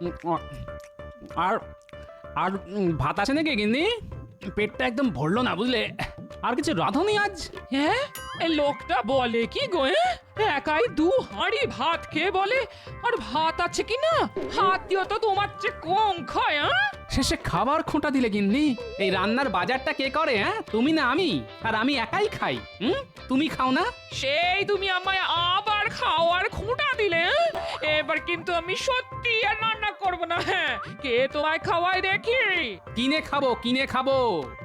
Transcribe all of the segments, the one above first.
উম, আ- আর আর ভাত আছে নাকি গিন্নি? পেটটা একদম ভরলো না বুঝলে। আর কিছু রাঁধুনি আজ? হ্যাঁ, এই লোকটা বলে কি গো? একাই 2 হাঁড়ি ভাত খেয়ে বলে আর ভাত আছে কি না, হাত দিও তো তোমার চেয়ে কম খায়। শেষে খাবার খোঁটা দিলে গিন্নি। এই রান্নার বাজারটা কে করে? হ্যাঁ, তুমি না আমি? আর আমি একাই খাই। তুমি খাও না? সেই তুমি আমায় আবার খাওয়ার খুঁটা দিলে। এবার কিন্তু আমি সত্যি আর রান্না করবো না। হ্যাঁ, কে তোমায় খাওয়ায় দেখি? কিনে খাবো, কিনে খাবো।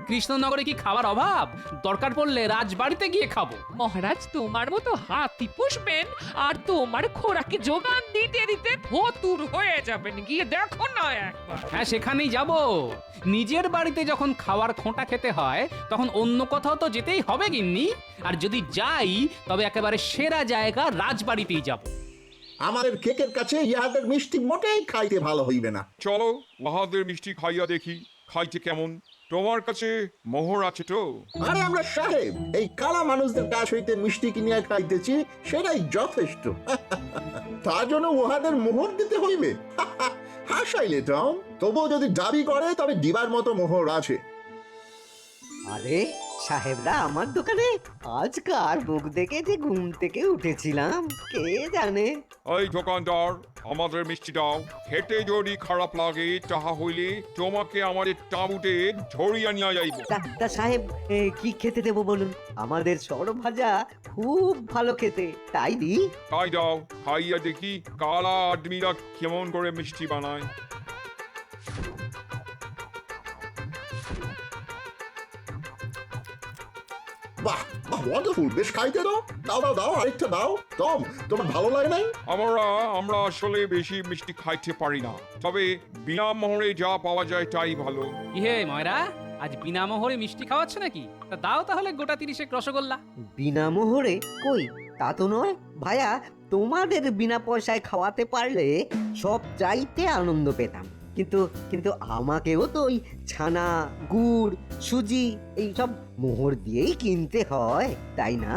কৃষ্ণনগরে কি খাবার অভাব? দরকার পড়লে রাজবাড়িতে গিয়ে খাবো। মহারাজ তোমার মতো হাতি পুষবেন আর তোমার খোরাকি যোগান দিতে দিতে ফতুর হয়ে যাবেন, গিয়ে দেখো না একবার। হ্যাঁ, সেখানেই যাব। নিজের বাড়িতে যখন খাওয়ার খোঁটা খেতে হয় তখন অন্য কোথাও তো যেতেই হবে গিন্নি। আর যদি যাই তবে একেবারে সেরা জায়গা রাজবাড়িতেই যাব। আমাদের কেকের কাছে ইহাদের মিষ্টি মোটেই খাইতে ভালো হইবে না। চলো মহাদের মিষ্টি খাইয়া দেখি খাইতে কেমন। তোমার কাছে মোহর আছে তো? আরে আমরা সাহেব এই কালা মানুষদের কাছ হইতে মিষ্টি কিনিয়া খাইতেছি, সেটাই যথেষ্ট। তার জন্য উহাদের মোহর দিতে হইবে? হাসাইলে টম। তবুও যদি দাবি করে তবে দিবার মতো মোহর আছে। আরে সাহেবরা আমার দোকানে আজকাল মুখ দেখে যে ঘুম থেকে উঠেছিলাম কে জানে। এই দোকানদার, আমাদের মিষ্টি দাও। খেতে যদি খারাপ লাগে তাহা হইলে তোমাকে আমাদের তাঁবুতে ঝরিয়া নিয়ে যাইব। তা সাহেব কি খেতে দেবো বলুন? আমাদের সরভাজা খুব ভালো খেতে, তাই দি। তাই দাও, খাইয়া দেখি কালা আদমিরা কেমন করে মিষ্টি বানায়। বাহ বাহ, ওয়ান্ডারফুল। বেশ খাইতে দাও। দাও দাও দাও, আরেকটা দাও। টম, তোমার ভালো লাগে নাই? আমরা আসলে বেশি মিষ্টি খাইতে পারি না, তবে বিনা মোহরে যা পাওয়া যায় তাই ভালো। ইহে ময়রা, আজ বিনা মোহরে মিষ্টি খাওয়াচ্ছ নাকি? তা দাও তাহলে গোটা 30 রসগোল্লা। বিনা মোহরে? কই, তা তো নয় ভাইয়া। তোমাদের বিনা পয়সায় খাওয়াতে পারলে সব চাইতে আনন্দ পেতাম, কিন্তু কিন্তু আমাকেও তো ওই ছানা, গুড়, সুজি এইসব মোহর দিয়েই কিনতে হয়, তাই না?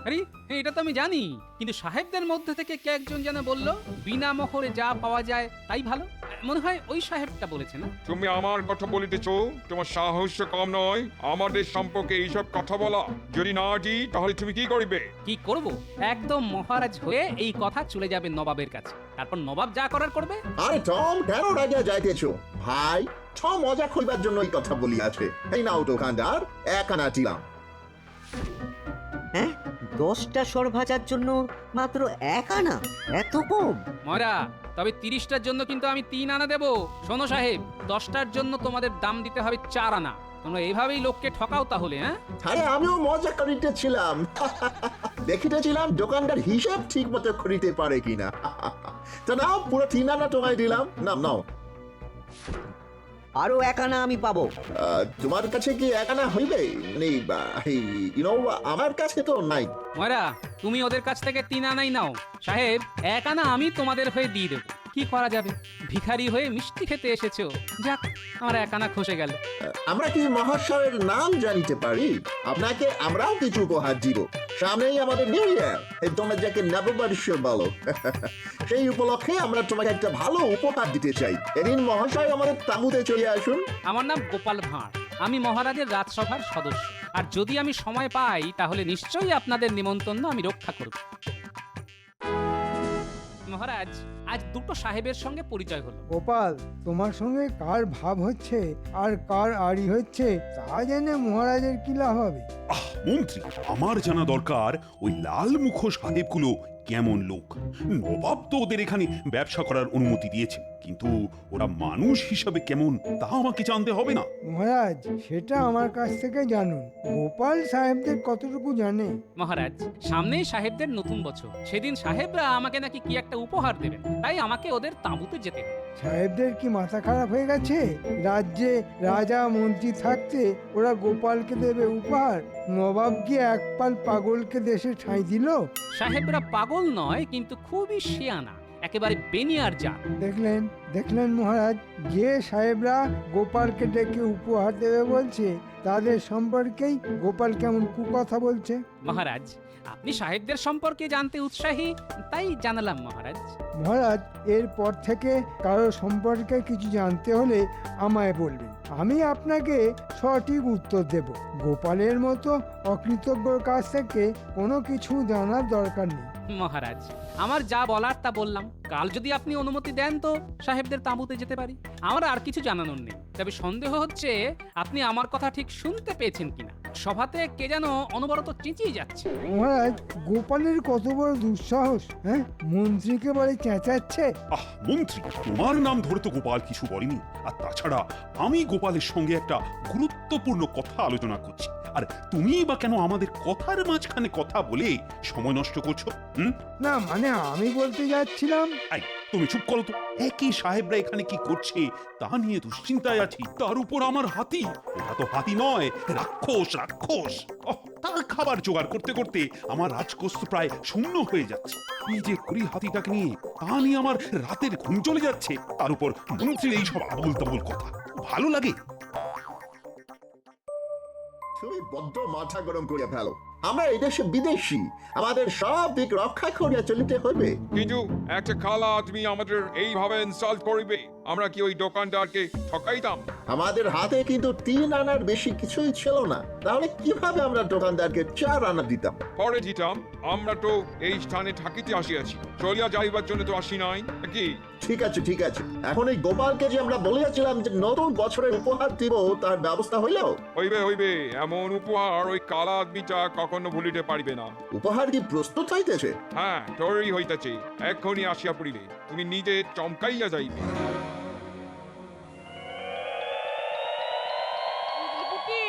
আরে এটা তো আমি জানি, কিন্তু সাহেবদের মধ্যে থেকে কে একজন যেন বলল বিনা মোহরে যা পাওয়া যায় তাই ভালো। মনে হয় ওই সাহেবটা বলেছে না? তুমি আমার কথা বলিতেছ? তোমার সাহস কম নয় আমাদের সম্পর্কে এইসব কথা বলা। যদি না দিই তাহলে তুমি কি করিবে? কি করব? একদম মহারাজ হয়ে এই কথা চলে যাবে নবাবের কাছে, তারপর নবাব যা করার করবে। আরে টম, কেন রাজা যাইতেছ? ভাই, টম মজা করিবার জন্য এই কথা বলিয়াছে। এই নাও দোকানদার, 1 আনা দিলাম। হ্যাঁ, 10টা সরভাজার জন্য মাত্র 1 আনা? এত কম? ময়রা, তবে 30টার জন্য কিন্তু আমি 3 আনা দেবো। শোনো সাহেব, 10টার জন্য তোমাদের দাম দিতে হবে 4 আনা। তোমরা এইভাবেই লোককে ঠকাও তাহলে? হ্যাঁ, আরে আমিও মজা করিতেছিলাম। দেখিতেছিলাম দোকানদার হিসাব ঠিক মতো করিতে পারে কিনা। তো নাও, পুরো 3 আনা তোমায় দিলাম। নাও নাও। আরো 1 আনা আমি পাবো? তোমার কাছে কি 1 আনা হইবে? মানে আমার কাছে তো নাই। ময়রা, তুমি ওদের কাছ থেকে 3 আনাই নাও। সাহেব, 1 আনা আমি তোমাদের হয়ে দিয়ে দেবো। কি করা যাবে, ভিখারি হয়ে মিষ্টি খেতে এসেছো। যাক, আমার 1 আনা খসে গেল। আমরা কি মহাশয়ের নাম জানিতে পারি? আপনাকে আমরাও কিছু উপহার দিব। সামনেই আমাদের নিউ ইয়ার, তোমরা যাকে নববর্ষ বলো। সেই উপলক্ষে আমরা তোমাকে একটা ভালো উপহার দিতে চাই। এদিন মহাশয় আমাদের তাঁবুতে চলে আসুন। আমার নাম গোপাল ভাঁড়। আমি মহারাজের রাজসভার সদস্য। আর যদি আমি সময় পাই তাহলে নিশ্চয়ই আপনাদের নিমন্ত্রণ আমি রক্ষা করব। মহারাজ, আজ 2টো সাহেবের সঙ্গে পরিচয় হলো। গোপাল, তোমার সঙ্গে কার ভাব হচ্ছে আর কার আড়ি হচ্ছে তা জেনে মহারাজের কি লাভ হবে? মন্ত্রী, আমার জানা দরকার ওই লাল মুখ সাহেবগুলো কেমন লোক। নবাব তো ওদের এখানে ব্যবসা করার অনুমতি দিয়েছে, কিন্তু ওরা মানুষ হিসাবে কেমন তা আমাকে জানতে হবে না? মহারাজ, সেটা আমার কাছ থেকে জানুন। গোপাল সাহেবদের কতটুকু জানে? মহারাজ, সামনেই সাহেবদের নতুন বছর। সেদিন সাহেবরা আমাকে নাকি কি একটা উপহার দেবেন, তাই আমাকে ওদের তাঁবুতে যেতে হবে। সাহেবদের কি মাথা খারাপ হয়ে গেছে? রাজ্যে রাজা মন্ত্রী থাকতে ওরা গোপালকে দেবে উপহার? নবাব কি একপাল পাগলকে দেশে ঠাঁই দিল? সাহেবরা পাগল নয়, কিন্তু খুবই শিয়ানা, একেবারে বেনিয়ার জাত। দেখলেন দেখলেন মহারাজ, যে সাহেবরা গোপালকে ডেকে উপহার দেবে বলছে তাদের সম্পর্কেই গোপাল কেমন কুকথা বলছে। মহারাজ, আপনি সাহেবদের সম্পর্কে জানতে উৎসাহী, তাই জানালাম মহারাজ। মহারাজ, এরপর থেকে কারো সম্পর্কে কিছু জানতে হলে আমায় বলবেন, আমি আপনাকে সঠিক উত্তর দেব। গোপালের মতো অকৃতজ্ঞর কাছ থেকে কোনো কিছু জানার দরকার নেই। মহারাজ, আমার যা বলার তা বললাম। কাল যদি আপনি অনুমতি দেন তো সাহেবদের তাঁবুতে যেতে পারি। আমার আর কিছু জানানোর নেই, তবে সন্দেহ হচ্ছে আপনি আমার কথা ঠিক শুনতে পেয়েছেন কিনা। সভাতে কে যেন অনবরত চেঁচিয়ে যাচ্ছে। মহারাজ, গোপালের কত বড় দুঃসাহস! হ্যাঁ, মন্ত্রীকে বলে চেঁচাচ্ছে। আহ মন্ত্রী, তোমার নাম ধরে তো গোপাল কিছু বলেনি। আর তাছাড়া আমি গোপালের সঙ্গে একটা গুরুত্বপূর্ণ কথা আলোচনা করছি, আর তুমি বা কেন আমাদের কথার মাঝখানে কথা বলে সময় নষ্ট করছো? না, মানে আমি বলতে যাচ্ছিলাম। আই, তুমি চুপ করো তো। একই সাহেবরা এখানে কি করছে তা নিয়ে দুশ্চিন্তায় আছি। তার উপর আমার হাতি, ওটা তো হাতি নয়, রাক্ষস রাক্ষস। তার খাবার জোগাড় করতে করতে আমার রাজকোষ তো প্রায় শূন্য হয়ে যাচ্ছে। কি যে করি হাতিটাকে নিয়ে, তা নিয়ে আমার রাতের ঘুম চলে যাচ্ছে। তার উপর মন্ত্রীর এইসব আবল তাবল কথা ভালো লাগে? তুমি বড্ড মাথা গরম করিয়া ফেলো। আমরা এই দেশে বিদেশি, আমাদের সব দিক রক্ষা করিয়া চলিতে হইবে। কিন্তু একটা কালা আদমি আমাদের এইভাবে ইনসাল্ট করিবে, আমরা কি ওই দোকানদারকে ঠকাইতাম? আমাদের হাতে কিন্তু 3 আনার বেশি কিছুই ছিল না, তাহলে কিভাবে আমরা দোকানদারকে 4 আনা দিতাম? পরে দিতাম। আমরা তো এই স্থানে থাকিতে আসিয়াছি, চলিয়া যাইবার জন্য তো আসি নাই কি? ঠিক আছে ঠিক আছে, এখন এই গোপালকে যে আমরা বলিয়াছিলাম যে নতুন বছরের উপহার দিব, তার ব্যবস্থা হইল? হইবে হইবে, এমন উপহার ওই কালা আদমিটা কখনো ভুলিতে পারিবে না। উপহার কি প্রস্তুত হইতেছে? হ্যাঁ, তৈরি হইতেছে, এক্ষুনি আসিয়া পড়িবে, তুমি নিজে চমকাইয়া যাইবে। পুটি,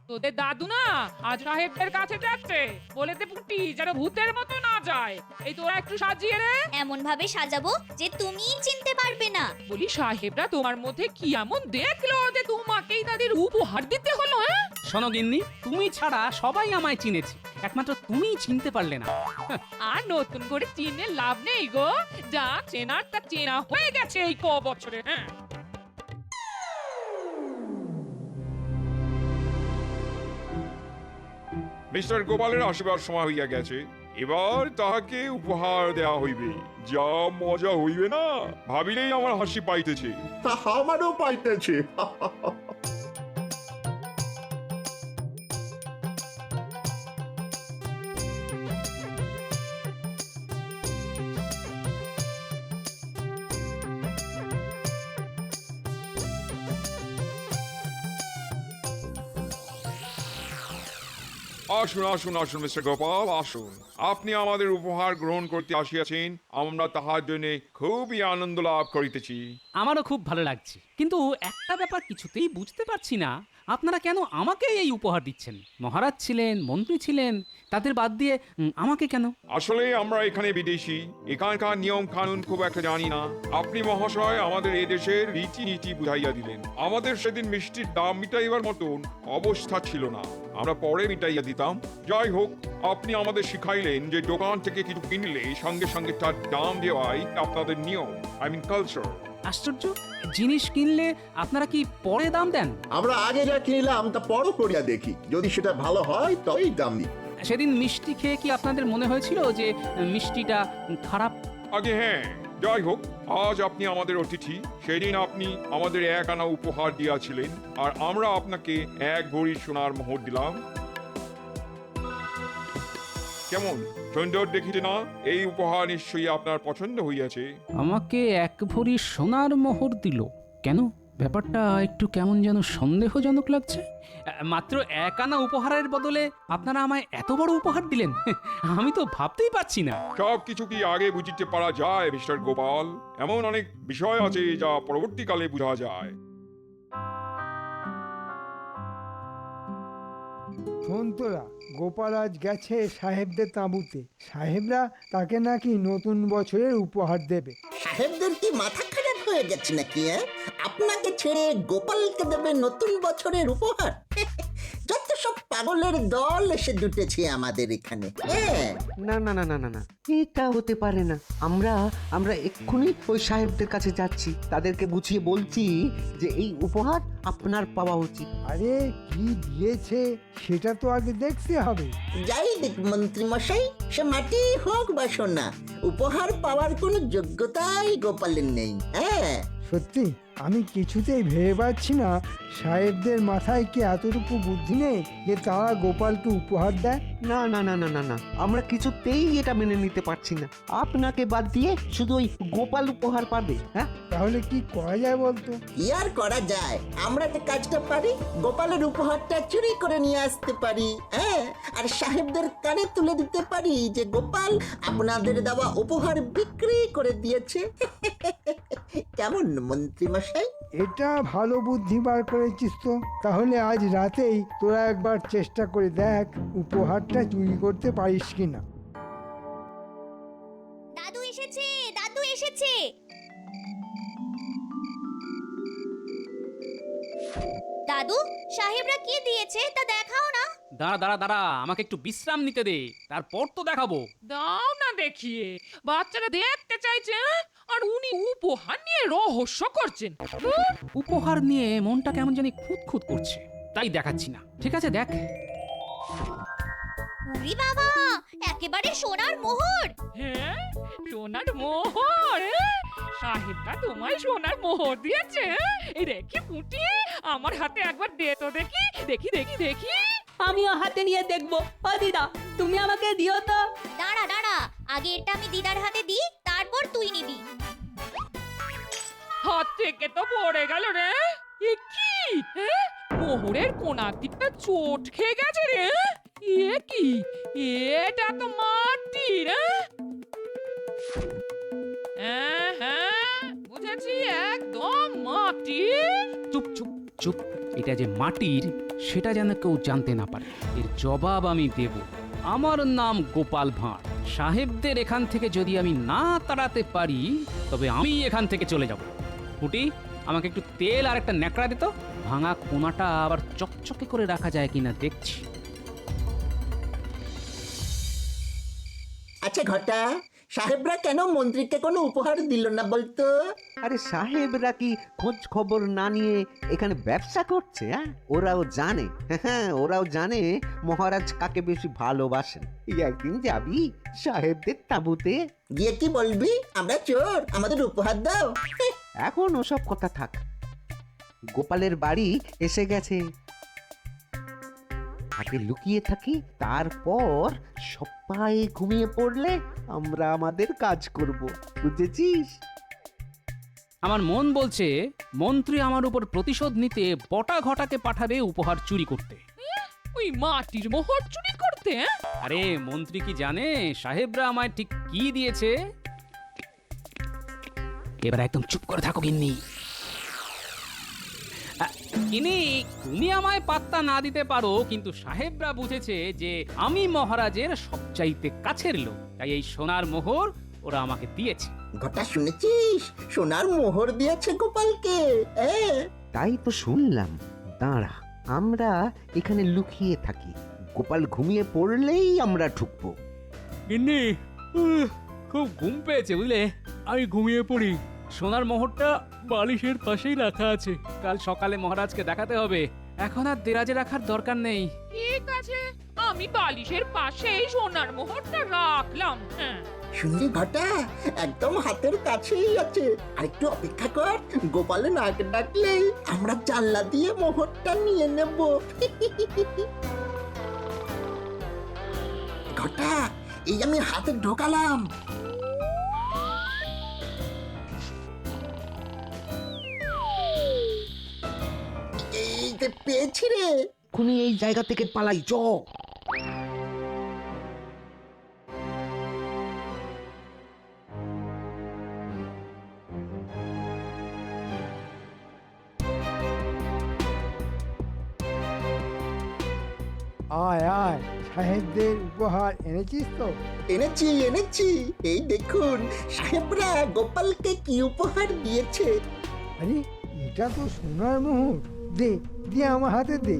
তোদের দাদু না আজ সাহেবদের কাছে যাচ্ছে। বলেতে পুটি যেন ভূতের মতো না যায়। এই তোরা একটু সাজিয়ে রে। এমন ভাবে সাজাবো যে তুমিই চিনতে পারবে না। বলি সাহেবরা তোমার মধ্যে কি এমন দেখলো যে তোমাকেই তাদের উপহার দিতে হলো? হ্যাঁ, শোনো গিন্নি, তুমি ছাড়া সবাই আমায় চিনেছে, একমাত্র তুমিই চিনতে পারলে না। আর নতুন করে চিনে লাভ নেই গো। যা চেনার তা চেনা হয়ে গেছে এই ক বছরে। হ্যাঁ, মিস্টার গোপালের আসিবার সময় হইয়া গেছে, এবার তাহাকে উপহার দেয়া হইবে। যা মজা হইবে না, ভাবিলেই আমার হাসি পাইতেছে। তা আমারও পাইতেছে। আসুন আসুন আসুন মিস্টার গোপাল, আসুন। আপনি আমাদের উপহার গ্রহণ করতে আসিয়াছেন, আমরা তাহার জন্য খুবই আনন্দ লাভ করিতেছি। আমারও খুব ভালো লাগছে, কিন্তু একটা ব্যাপার কিছুতেই বুঝতে পারছি না, আপনারা কেন আমাকে এই উপহার দিচ্ছেন? মহারাজ ছিলেন, মন্ত্রী ছিলেন, তাদের বাদ দিয়ে আমাকে কেন? আসলে আমরা এখানে বিদেশি, এখানকার নিয়ম কানুন খুব একটা জানি না। আপনি মহাশয় আমাদের এদেশের রীতিনীতি বুঝাইয়া দিলেন। আমাদের সেদিন মিষ্টির দাম মিটাইবার মতন অবস্থা ছিল না, আমরা পরে মিটাইয়া দিতাম। যাই হোক, আপনি আমাদের শিখাইলেন যে দোকান থেকে কিছু কিনলে সঙ্গে সঙ্গে তার দাম দেওয়াই আপনাদের নিয়ম, আই মিন কালচার। আশ্চর্য, জিনিস কিনলে আপনারা কি পরে দাম দেন? আমরা আগে যা কিনলাম তা পরও করিয়া দেখি, যদি সেটা ভালো হয় তবেই দাম দিই। সেদিন মিষ্টি খেয়ে কি আপনাদের মনে হয়েছিল যে মিষ্টিটা খারাপ? আগে হ্যাঁ, যাই হোক, আজ আপনি আমাদের অতিথি। সেদিন আপনি আমাদের 1 আনা উপহার দিয়াছিলেন, আর আমরা আপনাকে 1 ভরি সোনার মোহর দিলাম। কেমন সুন্দর দেখিতে না? এই উপহার নিশ্চয়ই আপনার পছন্দ হইয়াছে। আমাকে 1 ভরি সোনার মোহর দিল কেন? ব্যাপারটা একটু কেমন যেন সন্দেহজনক লাগছে। মাত্র 1 আনা উপহারের বদলে আপনারা আমায় এত বড় উপহার দিলেন, আমি তো ভাবতেই পারছি না। সব কিছু কি আগে বুঝিতে পারা যায় মিস্টার গোপাল? এমন অনেক বিষয় আছে যা পরবর্তীকালে বোঝা যায়। শোন তোরা, গোপাল আজ গেছে সাহেবদের তাঁবুতে। সাহেবরা তাকে নাকি নতুন বছরের উপহার দেবে। সাহেবদের কি মাথা খারাপ হয়ে গেছে নাকি? আপনাকে ছেড়ে গোপালকে দেবে নতুন বছরের উপহার? যত সব পাগলের দল এসে জুটেছে আমাদের এখানে। হ্যাঁ, না না না না না না, এটা হতে পারে না। আমরা আমরা এক্ষুনি ওই সাহেবদের কাছে যাচ্ছি, তাদেরকে বুঝিয়ে বলছি যে এই উপহার আপনার পাওয়া উচিত। আরে কি দিয়েছে সেটা তো আগে দেখতে হবে। যাই দেখ মন্ত্রী মশাই, সে মাটি হোক বা সোনা, উপহার পাওয়ার কোনো যোগ্যতাই গোপালের নেই। হ্যাঁ, সত্যি আমি কিছুতেই ভেবে পাচ্ছি না সাহেবদের মাথায় কি এতটুকু বুদ্ধি নেই যে তারা গোপালকে উপহার দেয়। না না না না না না, আমরা কিছুতেই এটা মেনে নিতে পারছি না। আপনাকে বাদ দিয়ে শুধু ওই গোপাল উপহার পাবে। হ্যাঁ, তাহলে কি করা যায় বলতো? কি আর করা যায়, আমরা একটা কাজটা পারি, গোপালের উপহারটা চুরি করে নিয়ে আসতে পারি। হ্যাঁ, আর সাহেবদের কানে তুলে দিতে পারি যে গোপাল আপনাদের দেওয়া উপহার বিক্রি করে দিয়েছে। কেমন মন্ত্রী মশাই? এটা ভালো বুদ্ধি বার করেছিস তো। তাহলে আজ রাতেই তোরা একবার চেষ্টা করে দেখ উপহারটা চুরি করতে পারিস কিনা। দাদু এসেছে, দাদু এসেছে। দাদু, সাহেবরা কি দিয়েছে তা দেখাও না। দাঁড়া দাঁড়া দাঁড়া, আমাকে একটু বিশ্রাম নিতে দে, তারপর তো দেখাবো। দাও না দেখিয়ে, বাচ্চারা দেখতে চাইছে হ্যাঁ? আর উনি উপহার নিয়ে রহস্য করছেন। ধুর, উপহার নিয়ে মনটা কেমন জানি খুঁতখুত করছে, তাই দেখাচ্ছি না। ঠিক আছে, দেখ। উরি বাবা, একেবারে সোনার মোহর। হ্যাঁ, সোনার মোহর হ্যাঁ? সাহেবটা তোমায় সোনার মোহর দিয়েছে হ্যাঁ? এই দেখি পুটি, আমার হাতে একবার দে তো দেখি দেখি দেখি দেখি। আমিও হাতে নিয়ে দেখবো। ও দিদা, তুমি আমাকে দিও তো। দাঁড়া দাঁড়া, আগে এটা আমি দিদার হাতে দিই, তারপর তুই নিবি। হাত থেকে তো পড়ে গেল রে। এ কি হ্যাঁ? মোহরের কোনার দিকটা চোট খেয়ে গেছে রে। এ কি, এটা তো মাটির হ্যাঁ হ্যাঁ, বুঝেছি, একদম মাটির। চুপ চুপ চুপ, এটা যে মাটির সেটা যেন কেউ জানতে না পারে। এর জবাব আমি দেব। আমার নাম গোপাল ভাঁড়। সাহেবদের এখান থেকে যদি আমি না তাড়াতে পারি তবে আমি এখান থেকে চলে যাব। ফুটি, আমাকে একটু তেল আর একটা ন্যাকড়া দিত, ভাঙা কোনাটা আবার চকচকে করে রাখা যায় কিনা দেখছি। আচ্ছা ঘটা, সাহেবরা কেন মন্ত্রীকে কোনো উপহার দিল না বলতো? আরে সাহেবরা কি খোঁজ খবর না নিয়ে এখানে ব্যবসা করছে? হ্যাঁ, ওরাও জানে, হ্যাঁ ওরাও জানে মহারাজ কাকে বেশি ভালোবাসেন। এই একদিন যাবি সাহেবদের তাঁবুতে, গিয়ে কি বলবি আমরা চোর, আমাদের উপহার দাও? এখন ওসব কথা থাক। গোপালের বাড়ি এসে গেছে, আগে লুকিয়ে থাকি, তারপর সবাই ঘুমিয়ে পড়লে আমরা আমাদের কাজ করব, বুঝেছিস? আমার মন বলছে মন্ত্রী আমার উপর প্রতিশোধ নিতে বটা ঘটাকে পাঠাবে উপহার চুরি করতে। ওই মাটির মোহর চুরি করতে হ্যাঁ? আরে মন্ত্রী কি জানে সাহেবরা আমায় ঠিক কি দিয়েছে? এবার একদম চুপ করে থাকো গিন্নি। গিন্নি, তুমি আমায় পাত্তা না দিতে পারো, কিন্তু সাহেবরা বুঝেছে যে আমি মহারাজের সবচাইতে কাছের লোক, তাই এই সোনার মোহর ওরা আমাকে দিয়েছে। ঘটা শুনেছিস, সোনার মোহর দিয়েছে গোপালকে। তাই তো শুনলাম। দাঁড়া, আমরা এখানে লুকিয়ে থাকি, গোপাল ঘুমিয়ে পড়লেই আমরা ঢুকবো। গিন্নি, খুব ঘুম পেয়েছে বুঝলে, আমি ঘুমিয়ে পড়ি। সোনার মোহরটা বালিশের পাশেই রাখা আছে, কাল সকালে মহারাজকে দেখাতে হবে। এখন আর দেরাজে রাখার দরকার নেই। ঠিক আছে, আমি বালিশের পাশেই সোনার মোহরটা রাখলাম। হ্যাঁ, শুনলি ঘটা, একদম হাতের কাছেই আছে। আর একটু অপেক্ষা কর, গোপালে নাক ডাকলেই আমরা জানলা দিয়ে মোহরটা নিয়ে নেব। ঘটা, এই আমি হাতে ঢোকালাম। এই যে পেয়েছি রে। এক্ষুনি এই জায়গা থেকে পালাই, চ। আয় আয়, সাহেবদের উপহার এনেছিস তো? এনেছি এনেছি, এই দেখুন সাহেবরা গোপালকে কি উপহার দিয়েছে। আরে এটা তো সোনার মোহর। দে দে, আমার হাতে দে।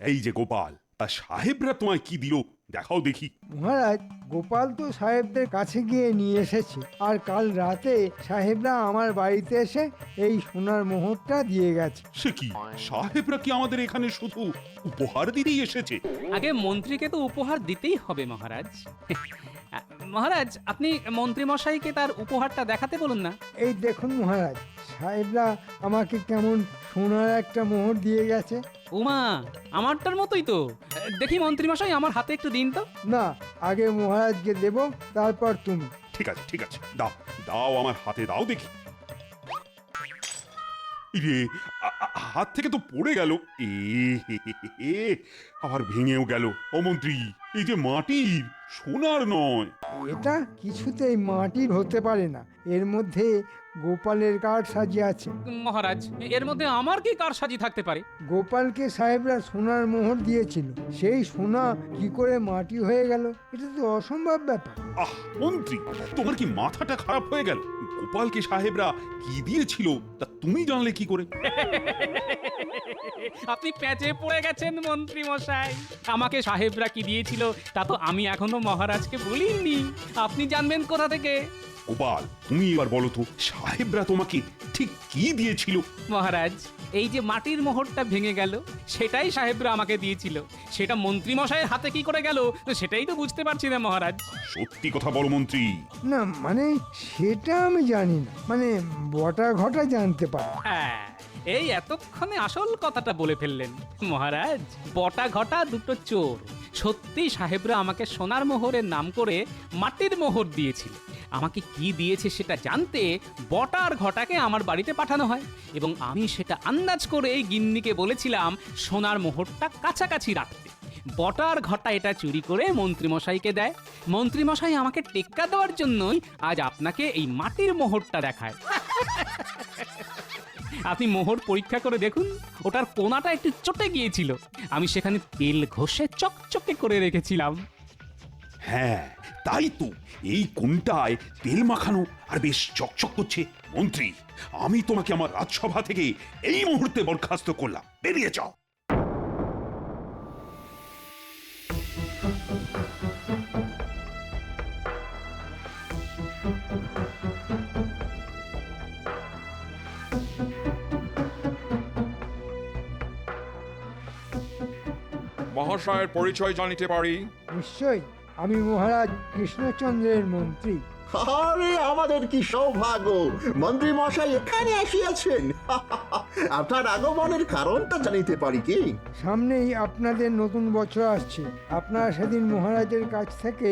এই যে গোপাল, তা সাহেবরা তোমায় কি দিল দেখাও দেখি। মহারাজ, গোপাল তো সাহেবদের কাছে গিয়ে নিয়ে এসেছে, আর কাল রাতে সাহেবরা আমার বাড়িতে এসে এই সোনার মোহরটা দিয়ে গেছে। সে কি, সাহেবরা কি আমাদের এখানে শুধু উপহার দিতেই এসেছে? আগে মন্ত্রীকে তো উপহার দিতেই হবে মহারাজ। মহারাজ, আপনি মন্ত্রী মশাইকে তার উপহারটা দেখাতে বলুন না। এই দেখুন মহারাজ, সাহেবরা আমাকে কেমন সোনার একটা মোহর দিয়ে গেছে। উমা, আমারটার মতোই তো। দেখি মন্ত্রী মশাই, আমার হাতে একটু দিন তো। না, আগে মহারাজকে দেব, তারপর তুমি। ঠিক আছে ঠিক আছে, দাও দাও, আমার হাতে দাও দেখি। ইরে, হাত থেকে তো পড়ে গেল। আবার ভেঙেও গেল। ও মন্ত্রী, এই যে মাটির, সোনার নয়। এটা কিছুতেই মাটির হতে পারে না, এর মধ্যে গোপালের কারসাজি আছে। মহারাজ, এর মধ্যে আমার কি কারসাজি থাকতে পারে? গোপালকে সাহেবরা সোনার মোহর দিয়েছিল, সেই সোনা কি করে মাটি হয়ে গেল? এটা তো অসম্ভব ব্যাপার। আহ মন্ত্রী, তোমার কি মাথাটা খারাপ হয়ে গেল? গোপালকে সাহেবরা কি দিয়েছিল তা তুমি জানলে কি করে? আপনি প্যাচে পড়ে গেছেন মন্ত্রী মশাই। আমাকে সাহেবরা কি দিয়েছিল তা তো আমি এখনো মহারাজকে বলিনি। আপনি জানবেন কোথা থেকে? গোপাল, তুমি এবার বলো তো, সাহেবরা তোমাকে ঠিক কি দিয়েছিল? মহারাজ, এই যে মাটির মোহরটা ভেঙে গেল, সেটাই সাহেবরা আমাকে দিয়েছিল। সেটা মন্ত্রী মশাইয়ের হাতে কি করে গেল সেটাই তো বুঝতে পারছি না মহারাজ। সত্যি কথা বলো মন্ত্রী। না মানে, সেটা আমি জানি না, মানে বটা ঘটা জানতে পারি। হ্যাঁ, এই এতক্ষণে আসল কথাটা বলে ফেললেন মহারাজ। বটা ঘটা দুটো চোর। সত্যি সাহেবরা আমাকে সোনার মোহরের নাম করে মাটির মোহর দিয়েছিল। আমাকে কি দিয়েছে সেটা জানতে বটার ঘটাকে আমার বাড়িতে পাঠানো হয়, এবং আমি সেটা আন্দাজ করে এই গিন্নিকে বলেছিলাম সোনার মোহরটা কাছাকাছি রাখতে। বটার ঘটা এটা চুরি করে মন্ত্রীমশাইকে দেয়। মন্ত্রীমশাই আমাকে টেক্কা দেওয়ার জন্যই আজ আপনাকে এই মাটির মোহরটা দেখায়। আপনি মোহর পরীক্ষা করে দেখুন, ওটার কোনাটা একটু চটে গিয়েছিল। আমি সেখানে তেল ঘষে চকচকে করে রেখেছিলাম। হ্যাঁ তাই তো, এই কোনটায় তেল মাখানো আর বেশ চকচক করছে। মন্ত্রী, আমি তোমাকে আমার রাজসভা থেকে এই মুহূর্তে বরখাস্ত করলাম, বেরিয়ে যাও। মহাশয়ের পরিচয় জানিতে পারি? নিশ্চয়ই, আমি মহারাজ কৃষ্ণচন্দ্রের মন্ত্রী। আরে আমাদের কি সৌভাগ্য, মন্ত্রী মশাই এখানে আসিয়াছেন। আপনার আগমনের কারণটা জানিতে পারি কি? সামনেই আপনাদের নতুন বছর আসছে, আপনারা সেদিন মহারাজের কাছ থেকে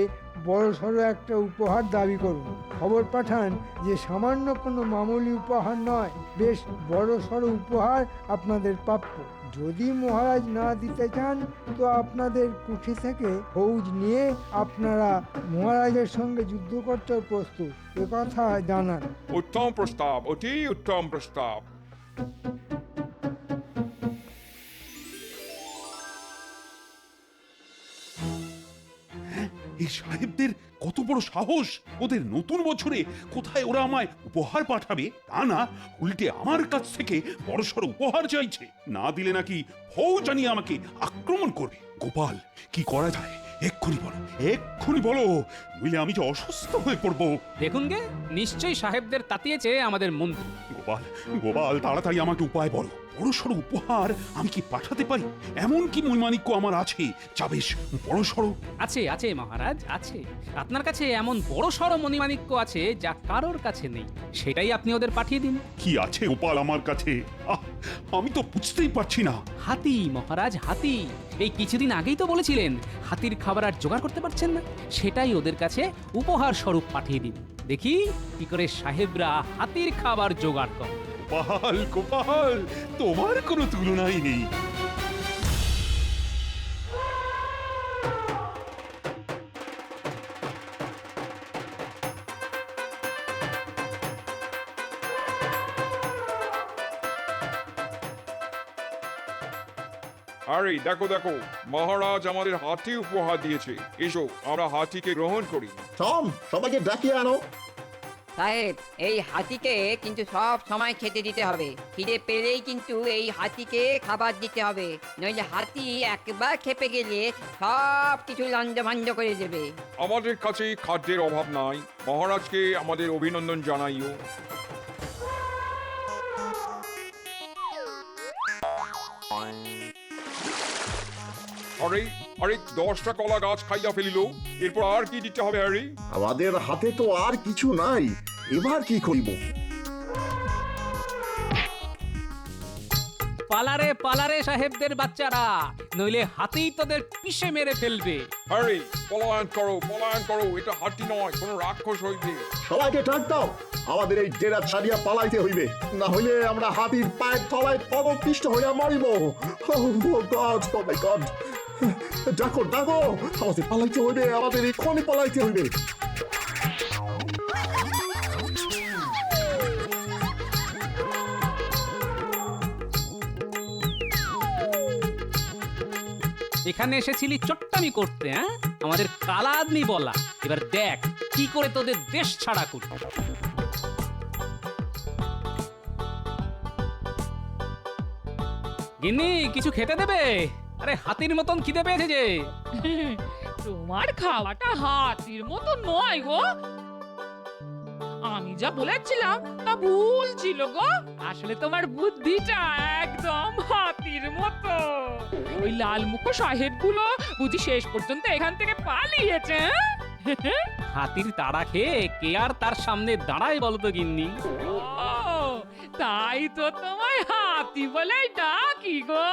বড় সড়ো একটা উপহার দাবি করুন। খবর পাঠান যে সামান্য কোনো মামুলি উপহার নয়, বেশ বড় সড়ো উপহার আপনাদের প্রাপ্য। যদি মহারাজ না দিতে চান তো আপনাদের কুঠি থেকে ফৌজ নিয়ে আপনারা মহারাজের সঙ্গে যুদ্ধ করতে প্রস্তুত, একথা জানান। উত্তম প্রস্তাব, অতি উত্তম প্রস্তাব। এই সাহেবদের কত বড় সাহস! ওদের নতুন বছরে কোথায় ওরা আমায় উপহার পাঠাবে, তা না উল্টে আমার কাছ থেকে বড়সড় উপহার চাইছে। না দিলে নাকি ফৌজ আনিয়ে আমাকে আক্রমণ করবে। গোপাল, কি করা যায় এক্ষুনি বলো, এক্ষুনি বলো, নইলে আমি যে অসুস্থ হয়ে পড়বো। দেখুন গে, নিশ্চয়ই সাহেবদের তাতিয়েছে আমাদের মন্ত্রী। গোপাল, গোপাল, তাড়াতাড়ি আমাকে উপায় বলো। বড়সড় উপহার আমি কি পাঠাতে পারি? এমন কি মহিমানিক্য আমার আছে যা বেশ বড়সড়? আছে আছে মহারাজ, আছে। আপনার কাছে এমন বড় সড় মণিমাণিক্য আছে যা কারোর কাছে নেই। সেটাই আপনি ওদের পাঠিয়ে দিন। কি আছে গোপাল আমার কাছে? আমি তো বুঝতেই পারছি না। হাতি মহারাজ, হাতি। এই কিছুদিন আগেই তো বলেছিলেন হাতির খাবার আর জোগাড় করতে পারছেন না। সেটাই ওদের কাছে উপহার স্বরূপ পাঠিয়ে দিন। দেখি কি করে সাহেবরা হাতির খাবার জোগাড় করে। গোপাল, গোপাল, তোমার কোনো তুলনাই নেই। আরে দেখো দেখো, মহারাজ আমাদের হাতি উপহার দিয়েছে। এসো আমরা হাতিকে গ্রহণ করি। টম, সবাইকে ডাকিয়ে আনো। সাহেব এই হাতিকে কিন্তু সব সময় খেতে দিতে হবে। খিদে পেলেই কিন্তু এই হাতিকে খাবার দিতে হবে, নইলে হাতি একবার খেপে গেলে সব কিছু লঞ্জভঞ্জ করে দেবে। আমাদের কাছে খাদ্যের অভাব নাই, মহারাজকে আমাদের অভিনন্দন জানাইও। আরে আরে 10টা কলা গাছ খাইয়া ফেলিল, এরপর আর কি দিতে হবে হ্যারি? আমাদের হাতে তো আর কিছু নাই, এবার কি করিব? পালারে সাহেবদের বাচ্চারা, নইলে হাতেই তোদের পিষে মেরে ফেলবে। হ্যারি পলায়ন করো, এটা হাতি নয়, কোনো রাক্ষস হইবে। সবাইকে ডাক দাও, আমাদের এই ডেরা ছাড়িয়া পালাইতে হইবে, না হইলে আমরা হাতির পায়ের তলায় পদপিষ্ট হইয়া মরিব। গড, ডাকো ডাকো, আমাদের পালাইতে হইবে, আমাদের এক্ষুনি পালাইতে হইবে। এখানে এসেছিলি চট্টামি করতে, হ্যাঁ? আমাদের কালাদনি বলা, এবার দেখ কি করে তোদের দেশ ছাড়া করি। গিন্নি কিছু খেতে দেবে? আরে হাতির মতন খিদে পেয়েছে যে। তোমার খাওয়াটা হাতির মতো নয় গো, আমি যা বলেছিলাম তা ভুল ছিল গো। আসলে তোমার বুদ্ধিটা একদম হাতির মতো। ওই লালমুখো সাহেবগুলো বুঝি শেষ পর্যন্ত এখান থেকে পালিয়েছে। হাতির তাড়া খেয়ে কে আর তার সামনে দাঁড়ায় বলতো গিন্নি? ও তাই তো তোমায় হাতি বলে ডাকি গো।